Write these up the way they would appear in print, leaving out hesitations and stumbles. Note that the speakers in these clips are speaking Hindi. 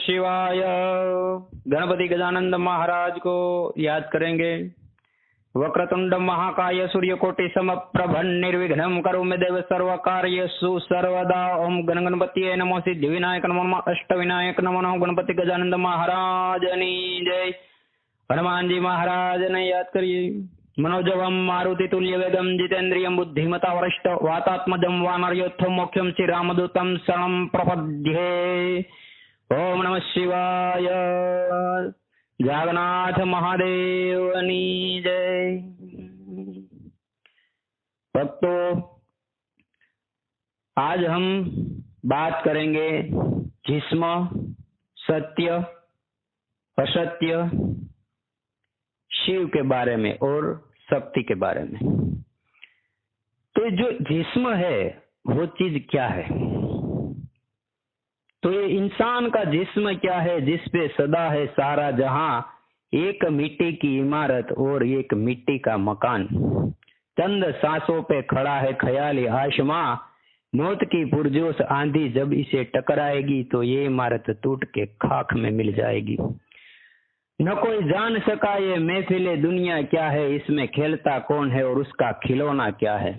शिवाय। गणपति गजानंद महाराज को याद करेंगे। वक्रतुंड महाकाय सूर्यकोटि समप्रभ निर्विघ्नं करोमि देव सर्व कार्येषु सर्वदा। ओम गण गणपति नमो सिद्धि विनायक नमो नमः अष्ट विनायक नमो नमः गणपति गजानंद महाराज ने जय। हनुमान जी महाराज ने याद करिए। मनोजवम मारुति तुल्य वेदम जितेन्द्रियम बुद्धिमता वरिष्ठ वातात्मजम वानरयोत्थम मोक्षम श्री रामदूतम शरणं प्रपद्ये। ओम नमः शिवाय। जगन्नाथ महादेव की जय। भक्तों, आज हम बात करेंगे जिस्म, सत्य, असत्य, शिव के बारे में और शक्ति के बारे में। तो जो जिस्म है वो चीज क्या है? तो ये इंसान का जिस्म क्या है जिसपे सदा है सारा जहां, एक मिट्टी की इमारत और एक मिट्टी का मकान। चंद सांसों पे खड़ा है ख्याली आसमां, मौत की पुरजोश आंधी जब इसे टकराएगी तो ये इमारत टूट के खाक में मिल जाएगी। न कोई जान सका ये महफिले दुनिया क्या है, इसमें खेलता कौन है और उसका खिलौना क्या है।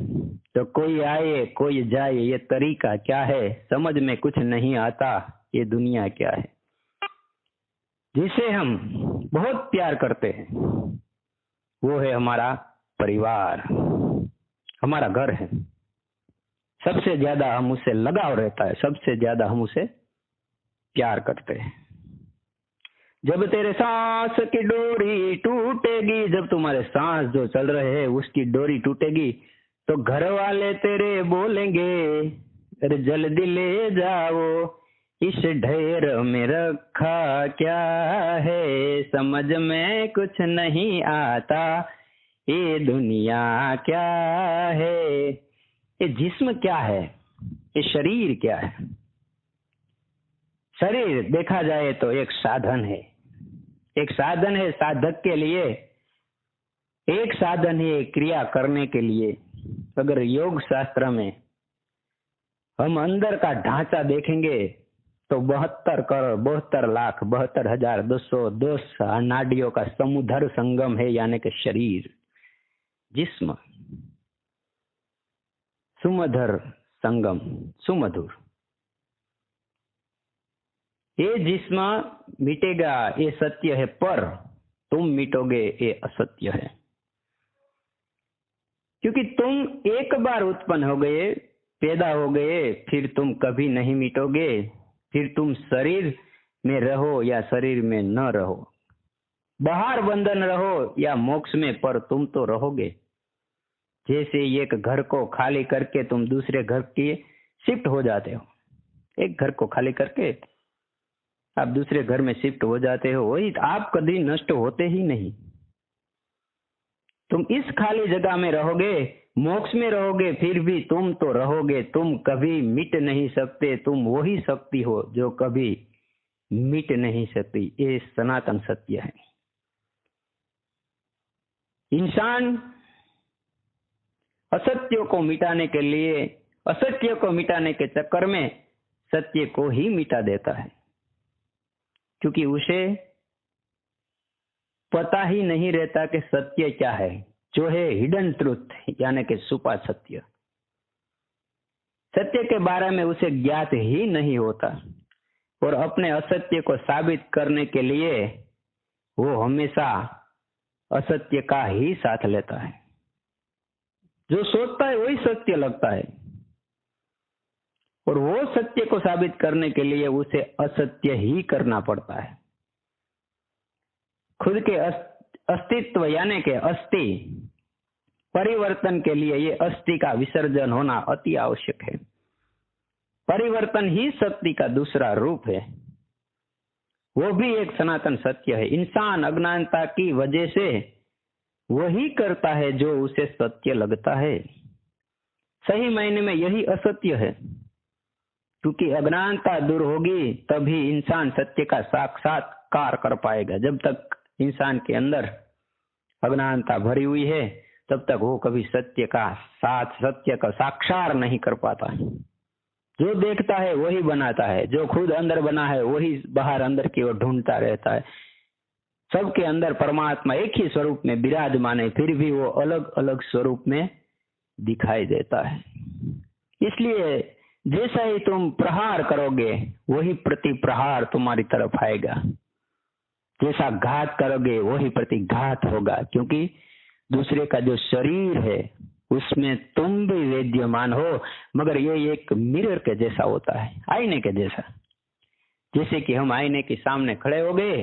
तो कोई आए कोई जाए ये तरीका क्या है, समझ में कुछ नहीं आता ये दुनिया क्या है। जिसे हम बहुत प्यार करते हैं वो है हमारा परिवार, हमारा घर है। सबसे ज्यादा हम उससे लगाव रहता है, सबसे ज्यादा हम उसे प्यार करते हैं। जब तेरे सांस की डोरी टूटेगी, जब तुम्हारे सांस जो चल रहे हैं उसकी डोरी टूटेगी, तो घर वाले तेरे बोलेंगे अरे जल्दी ले जाओ, इस ढेर में रखा क्या है, समझ में कुछ नहीं आता ये दुनिया क्या है। ये जिस्म क्या है, ये शरीर क्या है? शरीर देखा जाए तो एक साधन है, एक साधन है साधक के लिए, एक साधन है क्रिया करने के लिए। अगर योग शास्त्र में हम अंदर का ढांचा देखेंगे तो 72 करोड़ 72 लाख 72,202 नाड़ियों का समुद्र संगम है, यानी कि शरीर, जिस्म, सुमधुर संगम, सुमधुर। ये जिस्म मिटेगा ये सत्य है, पर तुम मिटोगे ये असत्य है। क्योंकि तुम एक बार उत्पन्न हो गए, पैदा हो गए, फिर तुम कभी नहीं मिटोगे। फिर तुम शरीर में रहो या शरीर में न रहो, बाहर बंधन रहो या मोक्ष में, पर तुम तो रहोगे। जैसे एक घर को खाली करके तुम दूसरे घर की शिफ्ट हो जाते हो, एक घर को खाली करके आप दूसरे घर में शिफ्ट हो जाते हो, वही आप कभी नष्ट होते ही नहीं। तुम इस खाली जगह में रहोगे, मोक्ष में रहोगे, फिर भी तुम तो रहोगे। तुम कभी मिट नहीं सकते, तुम वही शक्ति हो जो कभी मिट नहीं सकती। ये सनातन सत्य है। इंसान असत्य को मिटाने के लिए, असत्य को मिटाने के चक्कर में सत्य को ही मिटा देता है, क्योंकि उसे पता ही नहीं रहता कि सत्य क्या है, जो है हिडन ट्रूथ, यानी कि छुपा सत्य। सत्य के बारे में उसे ज्ञात ही नहीं होता और अपने असत्य को साबित करने के लिए वो हमेशा असत्य का ही साथ लेता है। जो सोचता है वही सत्य लगता है और वो सत्य को साबित करने के लिए उसे असत्य ही करना पड़ता है। खुद के अस्तित्व यानी के अस्थि परिवर्तन के लिए ये अस्थि का विसर्जन होना अति आवश्यक है। परिवर्तन ही शक्ति का दूसरा रूप है, वो भी एक सनातन सत्य है। इंसान अज्ञानता की वजह से वही करता है जो उसे सत्य लगता है। सही मायने में यही असत्य है, क्योंकि अज्ञानता दूर होगी तभी इंसान सत्य का साक्षात्कार कर पाएगा। जब तक इंसान के अंदर अज्ञानता भरी हुई है तब तक वो कभी सत्य का साक्षात्कार नहीं कर पाता। जो देखता है वही बनाता है, जो खुद अंदर बना है वही बाहर अंदर की ओर ढूंढता रहता है। सबके अंदर परमात्मा एक ही स्वरूप में विराजमान है, फिर भी वो अलग अलग स्वरूप में दिखाई देता है। इसलिए जैसा ही तुम प्रहार करोगे वही प्रति प्रहार तुम्हारी तरफ आएगा, जैसा घात करोगे वही प्रतिघात होगा, क्योंकि दूसरे का जो शरीर है उसमें तुम भी विद्यमान हो, मगर ये एक मिरर के जैसा होता है, आईने के जैसा। जैसे कि हम आईने के सामने खड़े हो गए,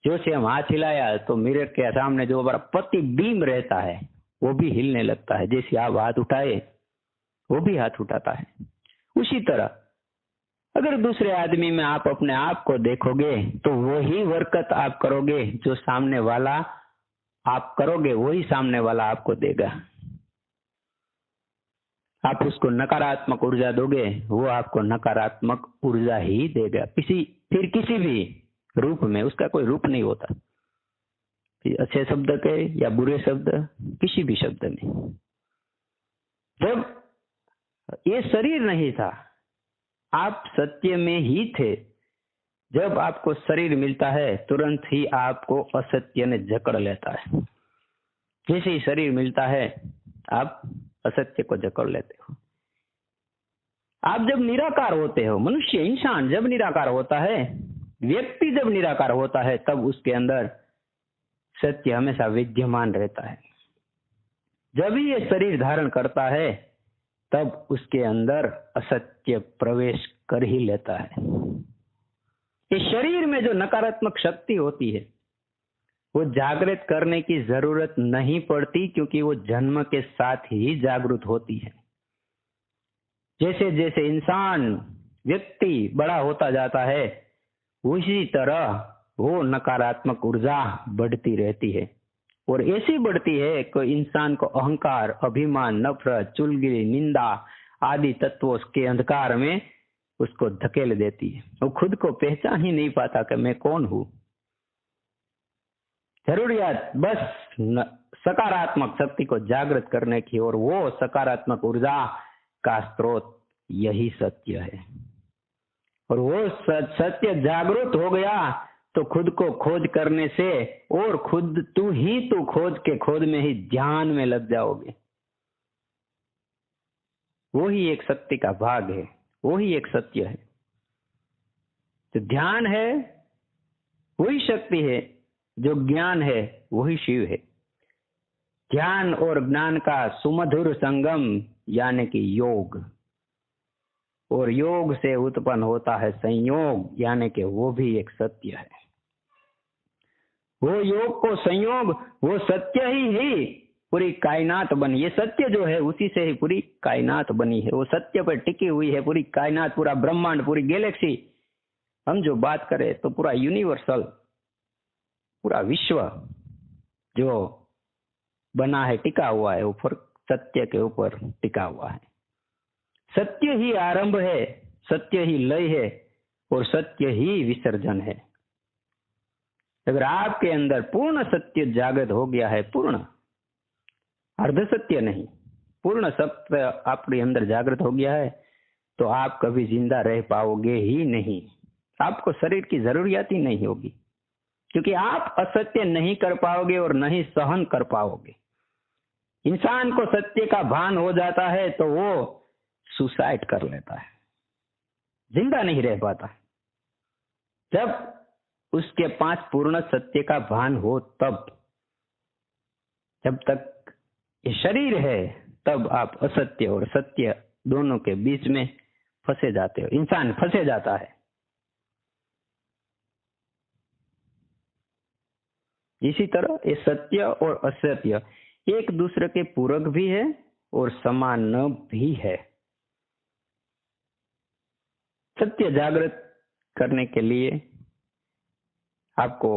जो से हम हाथ हिलाया तो मिरर के सामने जो हमारा प्रतिबिंब रहता है वो भी हिलने लगता है। जैसे आप हाथ उठाए वो भी हाथ उठाता है। उसी तरह अगर दूसरे आदमी में आप अपने आप को देखोगे तो वही हरकत आप करोगे, जो सामने वाला आप करोगे वही सामने वाला आपको देगा। आप उसको नकारात्मक ऊर्जा दोगे, वो आपको नकारात्मक ऊर्जा ही देगा, फिर किसी भी रूप में। उसका कोई रूप नहीं होता, अच्छे शब्द के या बुरे शब्द, किसी भी शब्द में। जब ये शरीर नहीं था, आप सत्य में ही थे। जब आपको शरीर मिलता है तुरंत ही आपको असत्य ने जकड़ लेता है। जैसे ही शरीर मिलता है आप असत्य को जकड़ लेते हो। आप जब निराकार होते हो, मनुष्य इंसान जब निराकार होता है, व्यक्ति जब निराकार होता है, तब उसके अंदर सत्य हमेशा विद्यमान रहता है। जब ही ये शरीर धारण करता है तब उसके अंदर असत्य प्रवेश कर ही लेता है। इस शरीर में जो नकारात्मक शक्ति होती है वो जागृत करने की जरूरत नहीं पड़ती, क्योंकि वो जन्म के साथ ही जागृत होती है। जैसे जैसे इंसान व्यक्ति बड़ा होता जाता है उसी तरह वो नकारात्मक ऊर्जा बढ़ती रहती है, और ऐसी बढ़ती है कि इंसान को अहंकार, अभिमान, नफरत, चुगली, निंदा आदि तत्वों के अंधकार में उसको धकेल देती है। वो खुद को पहचान ही नहीं पाता कि मैं कौन हूं। जरूरियात बस सकारात्मक शक्ति को जागृत करने की, और वो सकारात्मक ऊर्जा का स्रोत यही सत्य है। और वो सत्य जागृत हो गया तो खुद को खोज करने से, और खुद तू खोज में ही ध्यान में लग जाओगे। वो ही एक शक्ति का भाग है, वो ही एक सत्य है। तो ध्यान है वही शक्ति है, जो ज्ञान है वही शिव है। ध्यान और ज्ञान का सुमधुर संगम यानी कि योग, और योग से उत्पन्न होता है संयोग, यानी कि वो भी एक सत्य है। वो योग को संयोग, वो सत्य ही पूरी कायनात बनी। ये सत्य जो है उसी से ही पूरी कायनात बनी है। वो सत्य पर टिकी हुई है पूरी कायनात, पूरा ब्रह्मांड, पूरी गैलेक्सी। हम जो बात करें तो पूरा यूनिवर्सल, पूरा विश्व जो बना है, टिका हुआ है, ऊपर सत्य के ऊपर टिका हुआ है। सत्य ही आरंभ है, सत्य ही लय है, और सत्य ही विसर्जन है। अगर आपके अंदर पूर्ण सत्य जागृत हो गया है, पूर्ण, अर्ध सत्य नहीं, पूर्ण सत्य आपके अंदर जागृत हो गया है, तो आप कभी जिंदा रह पाओगे ही नहीं। आपको शरीर की जरूरियात ही नहीं होगी, क्योंकि आप असत्य नहीं कर पाओगे और नहीं सहन कर पाओगे। इंसान को सत्य का भान हो जाता है तो वो सुसाइड कर लेता है, जिंदा नहीं रह पाता। जब उसके पास पूर्ण सत्य का भान हो तब, जब तक ये शरीर है तब आप असत्य और सत्य दोनों के बीच में फंसे जाते हो, इंसान फंसे जाता है। इसी तरह ये सत्य और असत्य एक दूसरे के पूरक भी है और समान भी है। सत्य जागृत करने के लिए आपको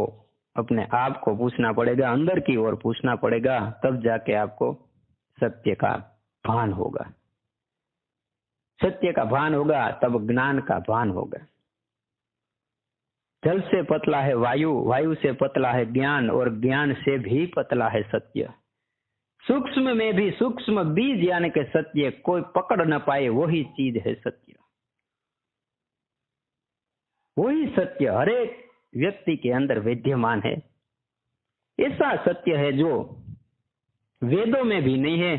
अपने आप को पूछना पड़ेगा, अंदर की ओर पूछना पड़ेगा, तब जाके आपको सत्य का भान होगा। सत्य का भान होगा तब ज्ञान का भान होगा। जल से पतला है वायु, वायु से पतला है ज्ञान, और ज्ञान से भी पतला है सत्य। सूक्ष्म में भी सूक्ष्म बीज यानी कि सत्य कोई पकड़ न पाए वही चीज है सत्य। वही सत्य हर एक व्यक्ति के अंदर विद्यमान है। ऐसा सत्य है जो वेदों में भी नहीं है,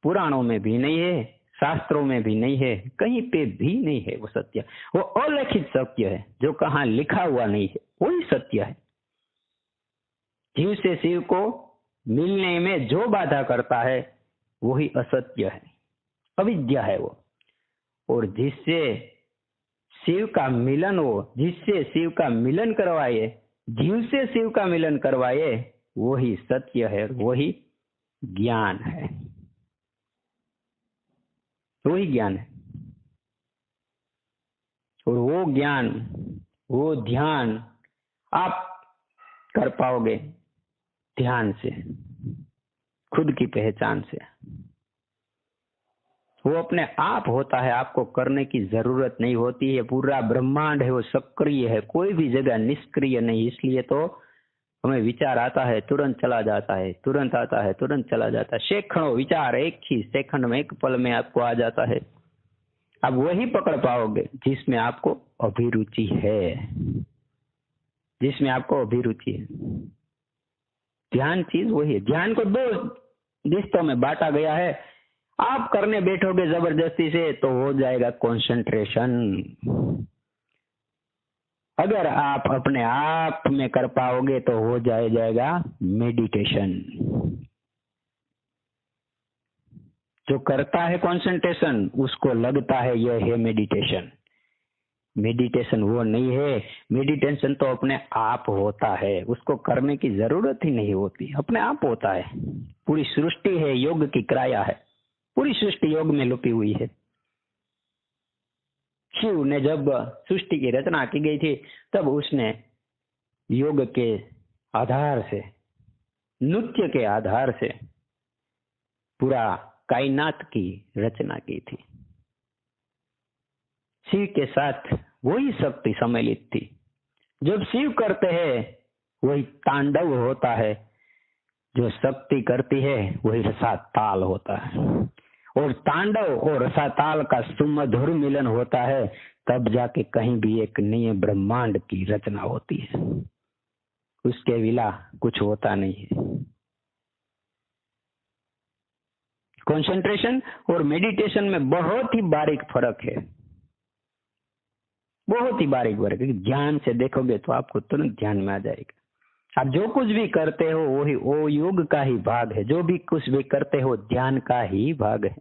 पुराणों में भी नहीं है, शास्त्रों में भी नहीं है, कहीं पे भी नहीं है। वो सत्य, वो अलिखित सत्य है जो कहाँ लिखा हुआ नहीं है, वही सत्य है। जीव से शिव को मिलने में जो बाधा करता है वही असत्य है, अविद्या है वो। और जिससे शिव का मिलन हो, जिससे शिव का मिलन करवाए, जीव से शिव का मिलन करवाए, वही सत्य है, वही ज्ञान है, वही ज्ञान है। और वो ज्ञान, वो ध्यान आप कर पाओगे ध्यान से, खुद की पहचान से। वो अपने आप होता है, आपको करने की जरूरत नहीं होती है। पूरा ब्रह्मांड है वो सक्रिय है, कोई भी जगह निष्क्रिय नहीं। इसलिए तो हमें विचार आता है तुरंत चला जाता है, तुरंत आता है तुरंत चला जाता है। सैकड़ों विचार एक ही सेकंड में, एक पल में आपको आ जाता है। आप वही पकड़ पाओगे जिसमें आपको अभिरुचि है, जिसमें आपको अभिरुचि है। ध्यान चीज वही है। ध्यान को दो हिस्सों में बांटा गया है। आप करने बैठोगे जबरदस्ती से तो हो जाएगा कंसंट्रेशन। अगर आप अपने आप में कर पाओगे तो हो जाएगा मेडिटेशन। जो करता है कंसंट्रेशन उसको लगता है यह है मेडिटेशन। मेडिटेशन वो नहीं है। मेडिटेशन तो अपने आप होता है, उसको करने की जरूरत ही नहीं होती, अपने आप होता है। पूरी सृष्टि है, योग की क्रिया है, पूरी सृष्टि योग में लुकी हुई है। शिव ने जब सृष्टि की रचना की गई थी तब उसने योग के आधार से, नृत्य के आधार से पूरा कायनात की रचना की थी। शिव के साथ वही शक्ति सम्मिलित थी। जब शिव करते हैं वही तांडव होता है, जो शक्ति करती है वही रसाताल होता है। और तांडव और रसाताल का सुमधुर मिलन होता है, तब जाके कहीं भी एक नए ब्रह्मांड की रचना होती है। उसके विला कुछ होता नहीं है। कंसंट्रेशन और मेडिटेशन में बहुत ही बारीक फर्क है, बहुत ही बारीक फर्क है। ध्यान से देखोगे तो आपको तुरंत ध्यान में आ जाएगा। आप जो कुछ भी करते हो वही वो योग का ही भाग है, जो भी कुछ भी करते हो ध्यान का ही भाग है।